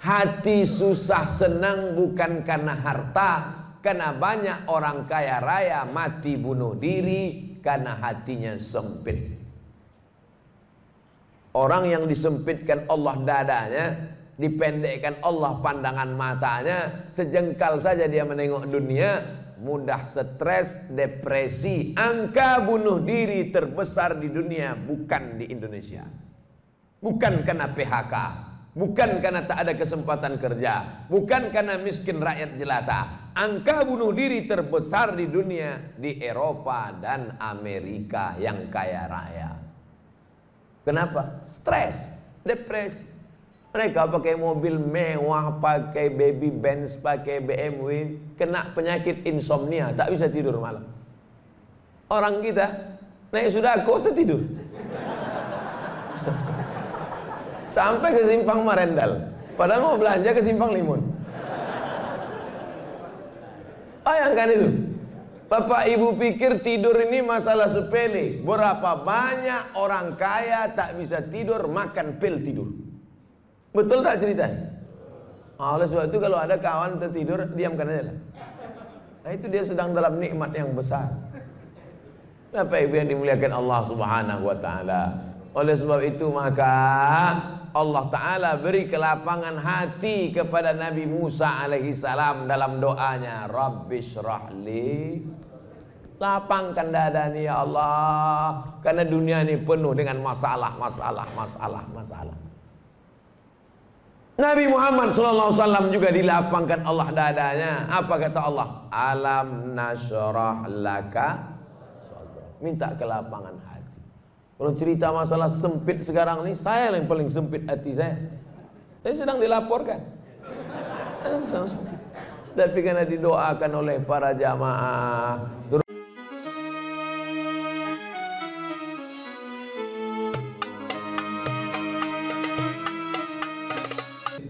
Hati susah senang bukan karena harta, karena banyak orang kaya raya mati bunuh diri karena hatinya sempit. Orang yang disempitkan Allah dadanya, dipendekkan Allah pandangan matanya, sejengkal saja dia menengok dunia, mudah stres, depresi. Angka bunuh diri terbesar di dunia bukan di Indonesia. Bukan karena PHK, bukan karena tak ada kesempatan kerja, bukan karena miskin rakyat jelata. Angka bunuh diri terbesar di dunia di Eropa dan Amerika yang kaya raya. Kenapa? Stres, depresi. Mereka pakai mobil mewah, pakai baby Benz, pakai BMW, kena penyakit insomnia, tak bisa tidur malam. Orang kita naik sudako tuh tidur. Sampai ke Simpang Marendal, padahal mau belanja ke Simpang Limun. Bayangkan itu. Bapak ibu pikir tidur ini masalah sepele. Berapa banyak orang kaya tak bisa tidur, makan pil tidur. Betul tak ceritanya? Oleh sebab itu kalau ada kawan tertidur, diamkan aja lah. Nah, itu dia sedang dalam nikmat yang besar. Bapak ibu yang dimuliakan Allah Subhanahu wa taala. Oleh sebab itu maka Allah Ta'ala beri kelapangan hati kepada Nabi Musa alaihi salam dalam doanya, Rabbi syrahli, lapangkan dada ni ya Allah, karena dunia ini penuh dengan masalah. Nabi Muhammad SAW juga dilapangkan Allah dadanya. Apa kata Allah? Alam nasyrah laka sadrak. Minta kelapangan hati. Kalau cerita masalah sempit sekarang ini, saya yang paling sempit hati saya. Saya sedang dilaporkan. Tapi karena didoakan oleh para jamaah.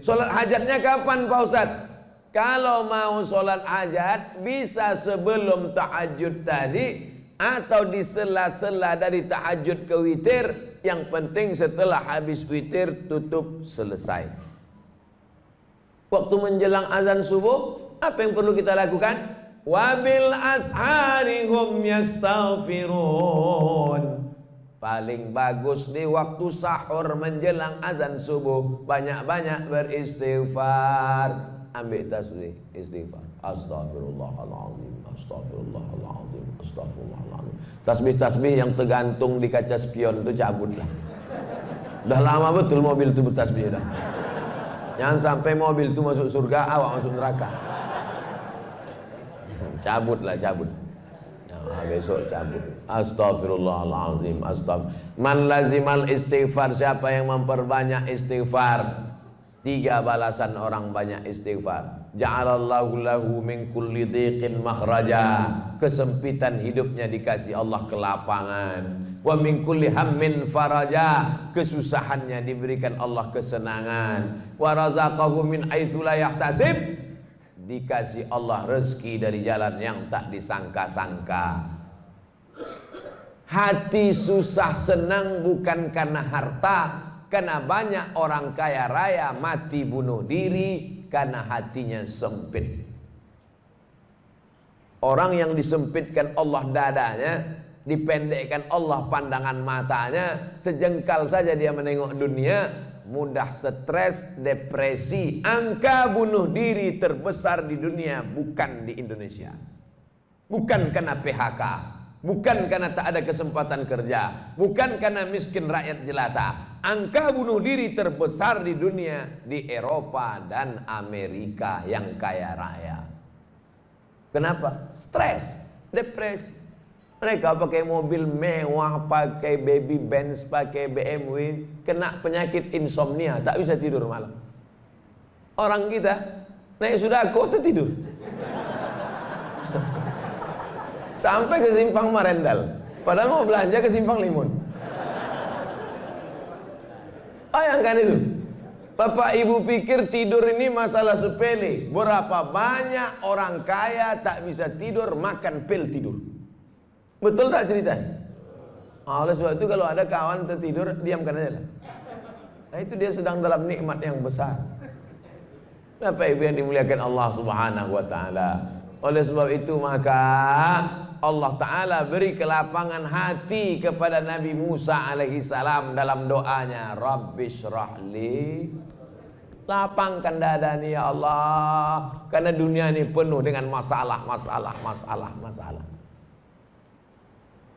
Sholat hajatnya kapan Pak Ustadz? Kalau mau sholat hajat, bisa sebelum tahajud tadi, atau di sela-sela dari tahajud ke witir. Yang penting setelah habis witir tutup selesai. Waktu menjelang azan subuh, apa yang perlu kita lakukan? Wabil ashari hum yastaghfirun. Paling bagus di waktu sahur menjelang azan subuh, banyak-banyak beristighfar. Ambil tasbih, istighfar. Astagfirullahaladzim, astagfirullahaladzim, astagfirullahaladzim. Tasbih-tasbih yang tergantung di kaca spion itu cabutlah. Udah lama betul mobil itu bertasbih dah. Jangan sampai mobil itu masuk surga, awak masuk neraka. Cabutlah, cabut. Nah, besok cabut. Astagfirullahaladzim, Man lazimal istighfar, siapa yang memperbanyak istighfar, 3 balasan orang banyak istighfar. Ja'alallahu lahu min kulli dhiqin makhraja. Kesempitan hidupnya dikasih Allah kelapangan. Wa min kulli hammin faraja. Kesusahannya diberikan Allah kesenangan. Wa razaqahu min haitsu la yahtasib. Dikasih Allah rezeki dari jalan yang tak disangka-sangka. Hati susah senang bukan karena harta, karena banyak orang kaya raya mati bunuh diri karena hatinya sempit. Orang yang disempitkan Allah dadanya, dipendekkan Allah pandangan matanya, sejengkal saja dia menengok dunia, mudah stres, depresi. Angka bunuh diri terbesar di dunia bukan di Indonesia. Bukan karena PHK, bukan karena tak ada kesempatan kerja, bukan karena miskin rakyat jelata. Angka bunuh diri terbesar di dunia di Eropa dan Amerika yang kaya raya. Kenapa? Stres, depresi. Mereka pakai mobil mewah, pakai baby Benz, pakai BMW, kena penyakit insomnia, tak bisa tidur malam. Orang kita naik sudako tuh tidur. Sampai ke Simpang Marendal, padahal mau belanja ke Simpang Limun. Bayangkan itu. Bapak ibu pikir tidur ini masalah sepele. Berapa banyak orang kaya tak bisa tidur, makan pil tidur. Betul tak ceritanya? Oleh sebab itu kalau ada kawan tertidur, diamkan aja lah. Nah, itu dia sedang dalam nikmat yang besar. Bapak Ibu yang dimuliakan Allah Subhanahu wa taala. Oleh sebab itu maka Allah Ta'ala beri kelapangan hati kepada Nabi Musa alaihi salam dalam doanya, Rabbi syrahli, lapangkan dada ni ya Allah, karena dunia ini penuh dengan masalah.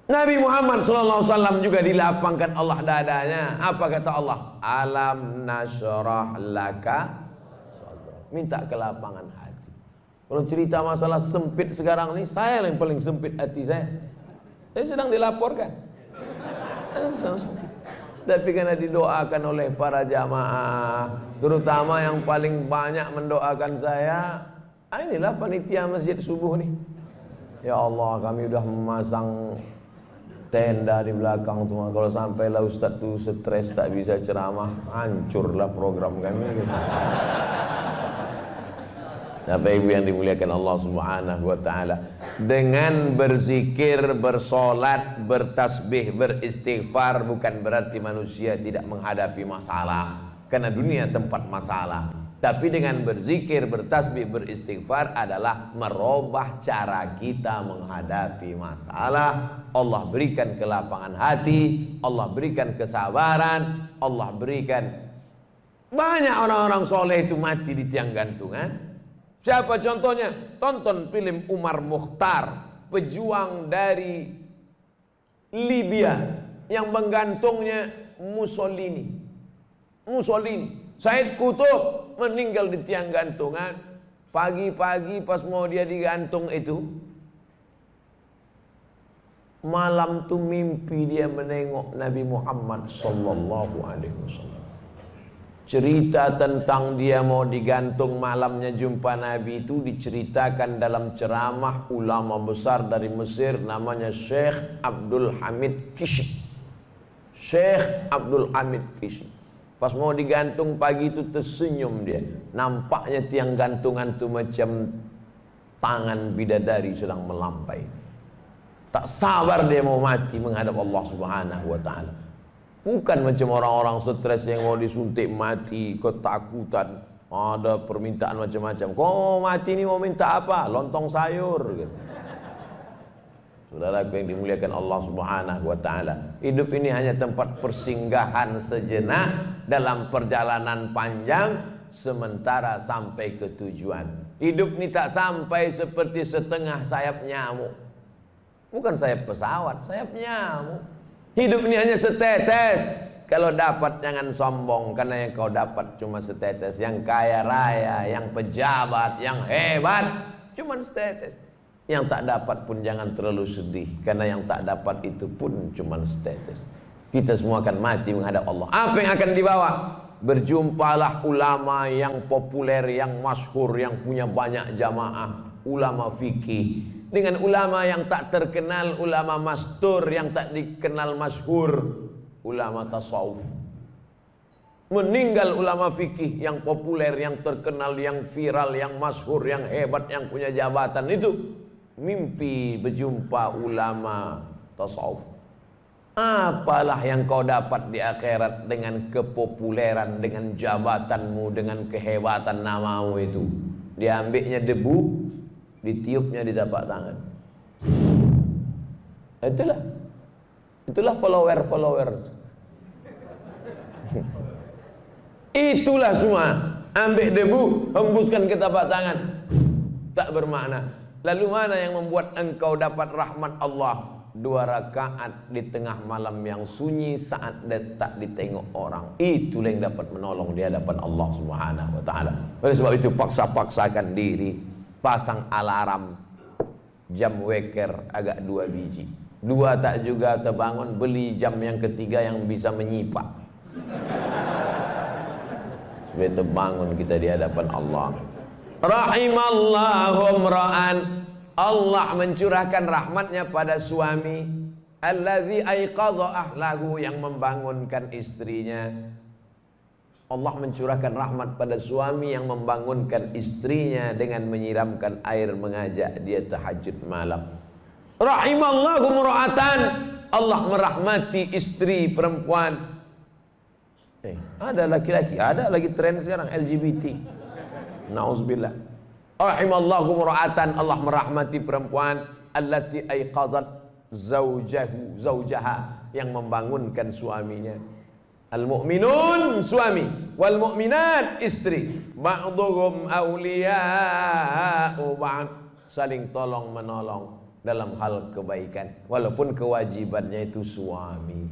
Nabi Muhammad SAW juga dilapangkan Allah dadanya. Apa kata Allah? Alam nasyrah laka, minta kelapangan hati. Kalau cerita masalah sempit sekarang ini, saya yang paling sempit hati saya. Saya sedang dilaporkan. Tapi karena didoakan oleh para jamaah, terutama yang paling banyak mendoakan saya, inilah panitia masjid subuh nih. Ya Allah, kami udah memasang tenda di belakang semua. Kalau sampailah Ustadz tuh stres tak bisa ceramah, hancurlah program kami gitu. Bapak Ibu yang dimuliakan Allah Subhanahu wa taala, dengan berzikir, bersolat, bertasbih, beristighfar bukan berarti manusia tidak menghadapi masalah, karena dunia tempat masalah. Tapi dengan berzikir, bertasbih, beristighfar adalah merubah cara kita menghadapi masalah. Allah berikan kelapangan hati, Allah berikan kesabaran, Allah berikan. Banyak orang-orang soleh itu mati di tiang gantungan. Siapa contohnya? Tonton film Umar Mukhtar, pejuang dari Libya yang menggantungnya Mussolini. Said Qutb meninggal di tiang gantungan. Pagi-pagi pas mau dia digantung itu, malam tuh mimpi dia menengok Nabi Muhammad sallallahu alaihi wasallam. Cerita tentang dia mau digantung malamnya jumpa Nabi itu diceritakan dalam ceramah ulama besar dari Mesir namanya Syekh Abdul Hamid Kishi. Syekh Abdul Hamid Kishi. Pas mau digantung pagi itu tersenyum dia. Nampaknya tiang gantungan itu macam tangan bidadari sedang melampai. Tak sabar dia mau mati menghadap Allah Subhanahu wa taala. Bukan macam orang-orang stres yang mau disuntik mati, ketakutan, ada permintaan macam-macam. Kau mau mati ini mau minta apa? Lontong sayur gitu. Saudaraku yang dimuliakan Allah Subhanahu wa taala, hidup ini hanya tempat persinggahan sejenak dalam perjalanan panjang sementara sampai ke tujuan. Hidup ini tak sampai seperti setengah sayap nyamuk. Bukan sayap pesawat, sayap nyamuk. Hidup ini hanya setetes. Kalau dapat jangan sombong, karena yang kau dapat cuma setetes. Yang kaya raya, yang pejabat, yang hebat, cuma setetes. Yang tak dapat pun jangan terlalu sedih, karena yang tak dapat itu pun cuma setetes. Kita semua akan mati menghadap Allah. Apa yang akan dibawa? Berjumpalah ulama yang populer, yang masyhur, yang punya banyak jamaah, ulama fikih, dengan ulama yang tak terkenal, ulama mastur yang tak dikenal masyhur, ulama tasawuf. Meninggal ulama fikih yang populer, yang terkenal, yang viral, yang masyhur, yang hebat, yang punya jabatan itu mimpi berjumpa ulama tasawuf. Apalah yang kau dapat di akhirat dengan kepopuleran, dengan jabatanmu, dengan kehebatan namamu itu? Diambilnya debu, ditiupnya di tapak tangan. Itulah follower. Itulah semua. Ambil debu, hembuskan ke tapak tangan. Tak bermakna. Lalu mana yang membuat engkau dapat rahmat Allah? 2 rakaat di tengah malam yang sunyi saat tak ditengok orang. Itulah yang dapat menolong di hadapan Allah Subhanahu wa taala. Oleh sebab itu paksakan diri, pasang alarm, jam weker agak 2 biji. 2 tak juga terbangun, beli jam yang ketiga yang bisa menyipak. Supaya terbangun kita di hadapan Allah. Rahimallahu imra'an, Allah mencurahkan rahmatnya pada suami allazi aiqadha ahlahu, yang membangunkan istrinya. Allah mencurahkan rahmat pada suami yang membangunkan istrinya dengan menyiramkan air, mengajak dia tahajud malam. Rahimallahu imra'atan, Allah merahmati istri perempuan. Ada laki-laki, ada lagi tren sekarang LGBT. Nauzubillah. Rahimallahu mura'atan, Allah merahmati perempuan allati aiqazat zaujaha, yang membangunkan suaminya. Al-mu'minun suami, wal mu'minat istri, ba'dhum awliya'u ba'd, saling tolong menolong dalam hal kebaikan walaupun kewajibannya itu suami.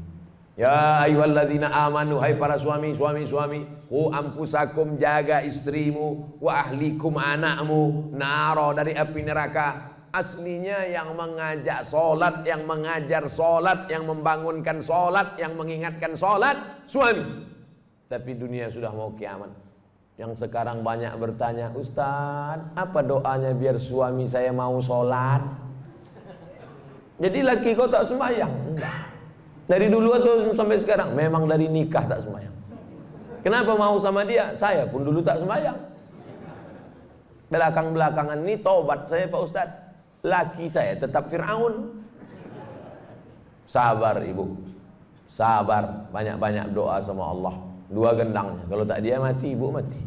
Ya ayyuhalladzina amanu, hai para suami, qu anfusakum, jaga istrimu, wa ahlikum, anakmu, naro, dari api neraka. Aslinya yang mengajak solat, yang mengajar solat, yang membangunkan solat, yang mengingatkan solat, suami. Tapi dunia sudah mau kiamat. Yang sekarang banyak bertanya, Ustaz, apa doanya biar suami saya mau solat? Jadi laki kau tak sembahyang? Enggak. Dari dulu atau sampai sekarang? Memang dari nikah tak sembahyang. Kenapa mau sama dia? Saya pun dulu tak sembahyang. Belakang-belakangan ini taubat saya Pak Ustaz. Laki saya tetap Fir'aun. Sabar ibu, sabar, banyak-banyak doa sama Allah. Dua gendangnya, kalau tak dia mati, ibu mati.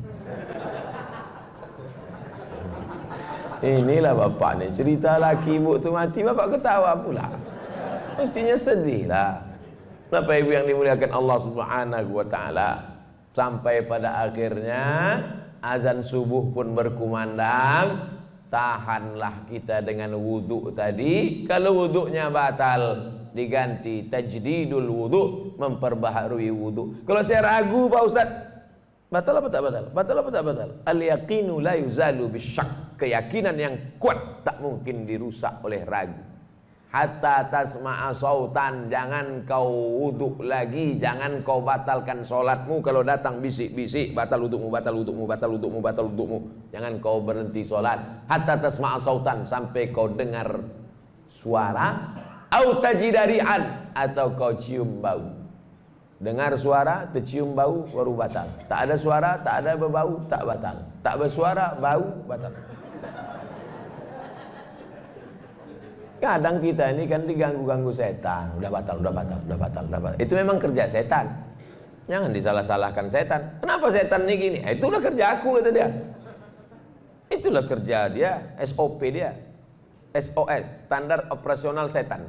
Inilah bapak nih, cerita laki ibu tu mati, bapak ketawa pula. Mestinya sedih lah. Bapak ibu yang dimuliakan Allah subhanahu wa ta'ala, sampai pada akhirnya azan subuh pun berkumandang. Tahanlah kita dengan wudhu tadi. Kalau wudhunya batal, diganti tajdidul wudhu, memperbaharui wudhu. Kalau saya ragu Pak Ustaz, batal apa tak batal? Batal apa tak batal? Al yaqinu la yuzalu bisyak. Keyakinan yang kuat tak mungkin dirusak oleh ragu. Hatta tasma'a sautan, jangan kau wudhu lagi, jangan kau batalkan solatmu. Kalau datang bisik-bisik, batal wudhumu, batal wudhumu, batal wudhumu, batal wudhumu, jangan kau berhenti solat. Hatta tasma'a sautan, sampai kau dengar suara. Au tajidari'an, atau kau cium bau. Dengar suara, tercium bau, baru batal. Tak ada suara, tak ada berbau, tak batal. Tak bersuara, bau, batal. Kadang kita ini kan diganggu-ganggu setan. Udah batal, udah batal, udah batal, udah batal. Itu memang kerja setan. Jangan disalah-salahkan setan. Kenapa setan ini gini? Itulah kerja aku, kata dia. Itulah kerja dia, SOP dia. SOS, standar operasional setan.